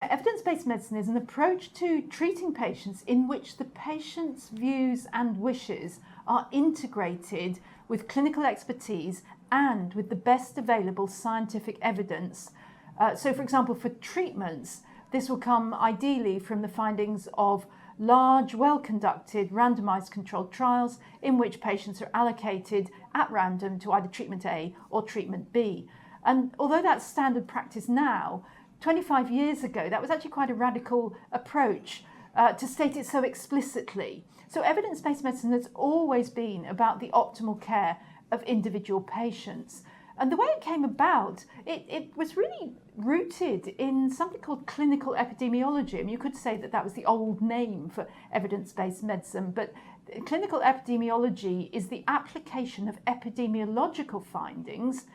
Evidence-based medicine is an approach to treating patients in which the patient's views and wishes are integrated with clinical expertise and with the best available scientific evidence. So, for example, for treatments, this will come ideally from the findings of large, well-conducted, randomised controlled trials in which patients are allocated at random to either treatment A or treatment B. And although that's standard practice now, 25 years ago, that was actually quite a radical approach to state it so explicitly. So evidence-based medicine has always been about the optimal care of individual patients. And the way it came about, it was really rooted in something called clinical epidemiology. And you could say that that was the old name for evidence-based medicine, but clinical epidemiology is the application of epidemiological findings,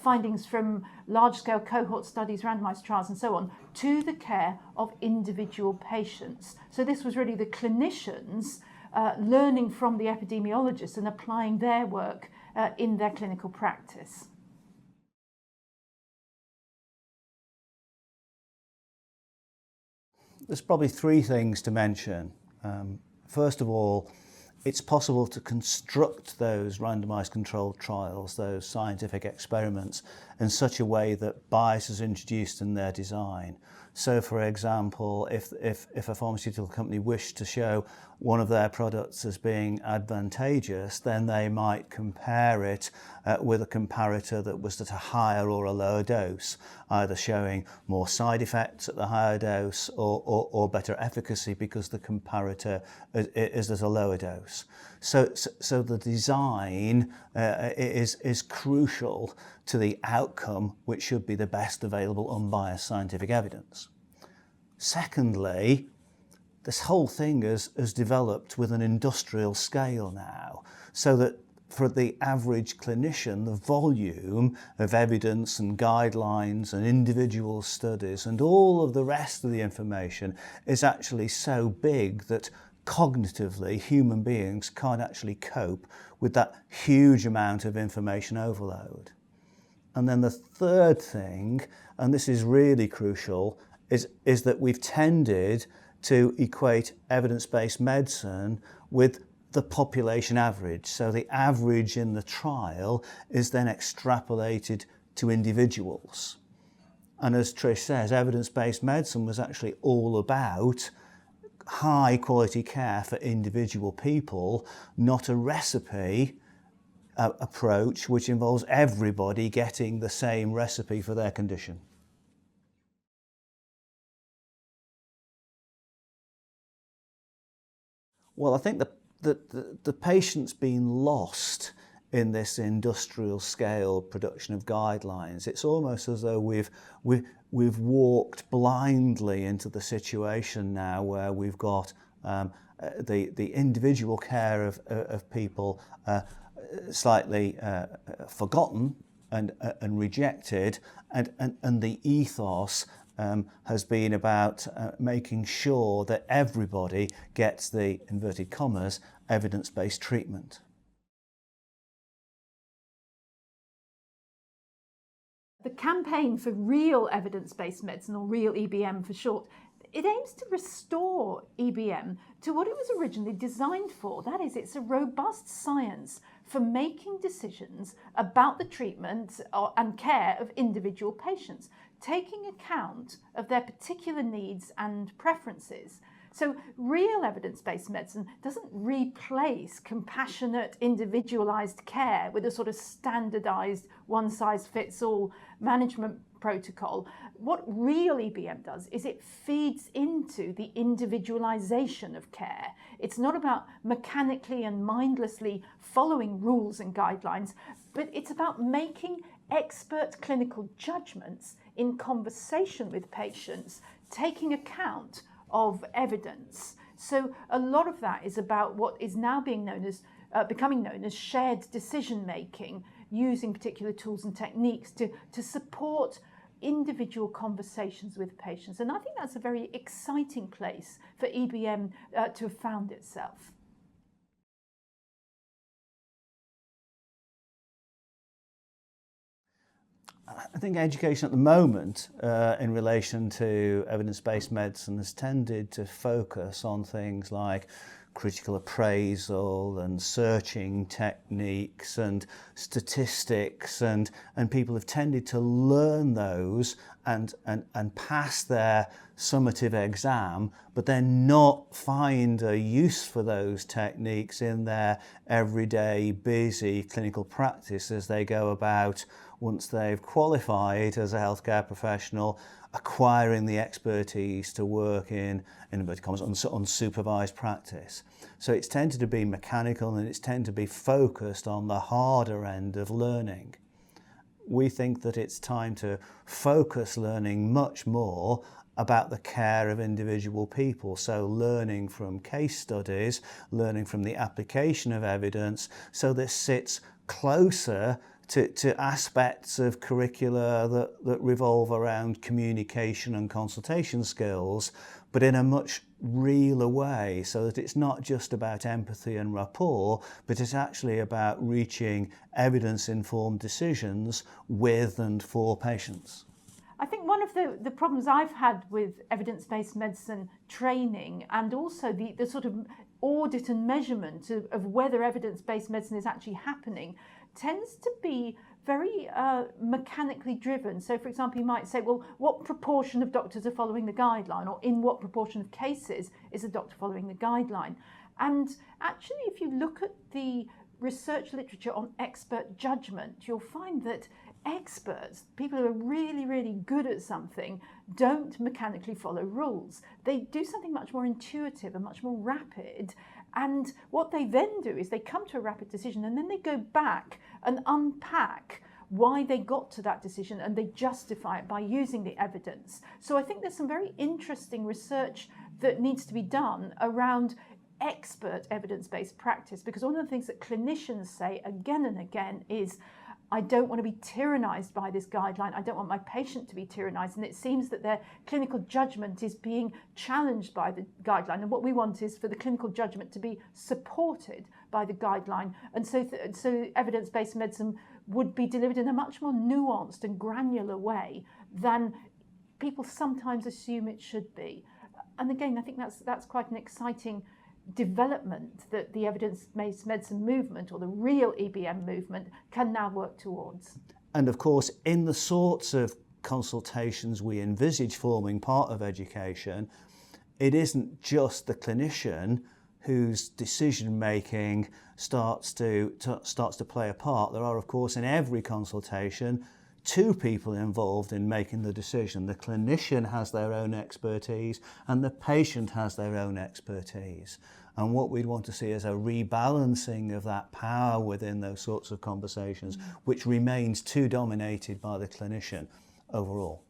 findings from large-scale cohort studies, randomized trials and so on, to the care of individual patients. So this was really the clinicians learning from the epidemiologists and applying their work in their clinical practice. There's probably three things to mention. First of all, it's possible to construct those randomized controlled trials, those scientific experiments, in such a way that bias is introduced in their design. So, for example, if a pharmaceutical company wished to show one of their products as being advantageous, then they might compare it with a comparator that was at a higher or a lower dose, either showing more side effects at the higher dose or better efficacy because the comparator is at a lower dose. So the design is crucial to the outcome, which should be the best available unbiased scientific evidence. Secondly, this whole thing has developed with an industrial scale now, so that for the average clinician, the volume of evidence and guidelines and individual studies and all of the rest of the information is actually so big that cognitively human beings can't actually cope with that huge amount of information overload. And then the third thing, and this is really crucial, is that we've tended to equate evidence-based medicine with the population average. So the average in the trial is then extrapolated to individuals. And as Trish says, evidence-based medicine was actually all about high quality care for individual people, not a recipe approach which involves everybody getting the same recipe for their condition. Well, I think the patient's been lost in this industrial scale production of guidelines. It's almost as though we've walked blindly into the situation now where we've got the individual care of people slightly forgotten and rejected, and the ethos has been about making sure that everybody gets the, inverted commas, evidence-based treatment. The campaign for real evidence-based medicine, or real EBM for short, it aims to restore EBM to what it was originally designed for. That is, it's a robust science for making decisions about the treatment and care of individual patients, taking account of their particular needs and preferences. So real evidence-based medicine doesn't replace compassionate, individualized care with a sort of standardized one-size-fits-all management protocol. What real EBM does is it feeds into the individualization of care. It's not about mechanically and mindlessly following rules and guidelines, but it's about making expert clinical judgments in conversation with patients, taking account of evidence. So a lot of that is about what is now being known as, becoming known as shared decision making, using particular tools and techniques to support individual conversations with patients. And I think that's a very exciting place for EBM to have found itself. I think education at the moment in relation to evidence-based medicine has tended to focus on things like critical appraisal and searching techniques and statistics, and people have tended to learn those and pass their summative exam, but then not find a use for those techniques in their everyday busy clinical practice as they go about, once they've qualified as a healthcare professional, acquiring the expertise to work in inverted commas, unsupervised practice. So it's tended to be mechanical, and it's tended to be focused on the harder end of learning. We think that it's time to focus learning much more about the care of individual people. So learning from case studies, learning from the application of evidence, so this sits closer to aspects of curricula that revolve around communication and consultation skills, but in a much realer way, so that it's not just about empathy and rapport, but it's actually about reaching evidence-informed decisions with and for patients. I think one of the problems I've had with evidence-based medicine training, and also the sort of audit and measurement of whether evidence-based medicine is actually happening, tends to be very mechanically driven. So, for example, you might say, well, what proportion of doctors are following the guideline, or in what proportion of cases is a doctor following the guideline? And actually, if you look at the research literature on expert judgment, you'll find that experts, people who are really, really good at something, don't mechanically follow rules. They do something much more intuitive and much more rapid. And what they then do is they come to a rapid decision, and then they go back and unpack why they got to that decision, and they justify it by using the evidence. So I think there's some very interesting research that needs to be done around expert evidence-based practice, because one of the things that clinicians say again and again is, I don't want to be tyrannised by this guideline. I don't want my patient to be tyrannised. And it seems that their clinical judgment is being challenged by the guideline. And what we want is for the clinical judgment to be supported by the guideline. And so evidence-based medicine would be delivered in a much more nuanced and granular way than people sometimes assume it should be. And again, I think that's quite an exciting development that the evidence-based medicine movement, or the real EBM movement, can now work towards. And of course, in the sorts of consultations we envisage forming part of education, it isn't just the clinician whose decision making starts to play a part. There are, of course, in every consultation, two people involved in making the decision. The clinician has their own expertise, and the patient has their own expertise. And what we'd want to see is a rebalancing of that power within those sorts of conversations, which remains too dominated by the clinician overall.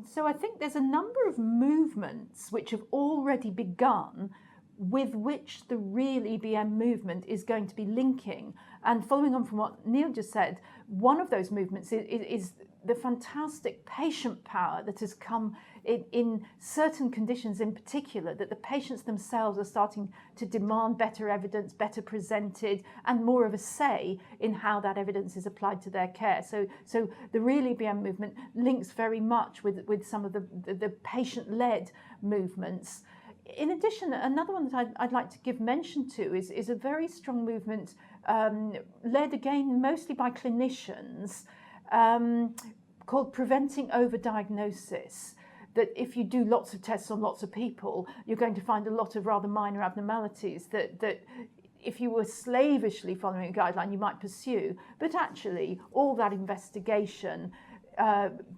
So I think there's a number of movements which have already begun, with which the real EBM movement is going to be linking. And following on from what Neal just said, one of those movements is the fantastic patient power that has come in certain conditions in particular, that the patients themselves are starting to demand better evidence, better presented, and more of a say in how that evidence is applied to their care. So the real EBM movement links very much with some of the patient-led movements. In addition, another one that I'd like to give mention to is a very strong movement led again mostly by clinicians, called preventing overdiagnosis. That if you do lots of tests on lots of people, you're going to find a lot of rather minor abnormalities that if you were slavishly following a guideline, you might pursue. But actually, all that investigation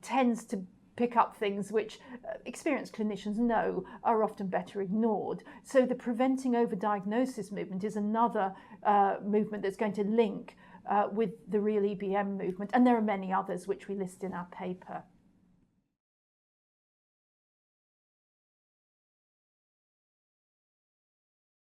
tends to pick up things which experienced clinicians know are often better ignored. So the preventing overdiagnosis movement is another movement that's going to link with the real EBM movement. And there are many others which we list in our paper.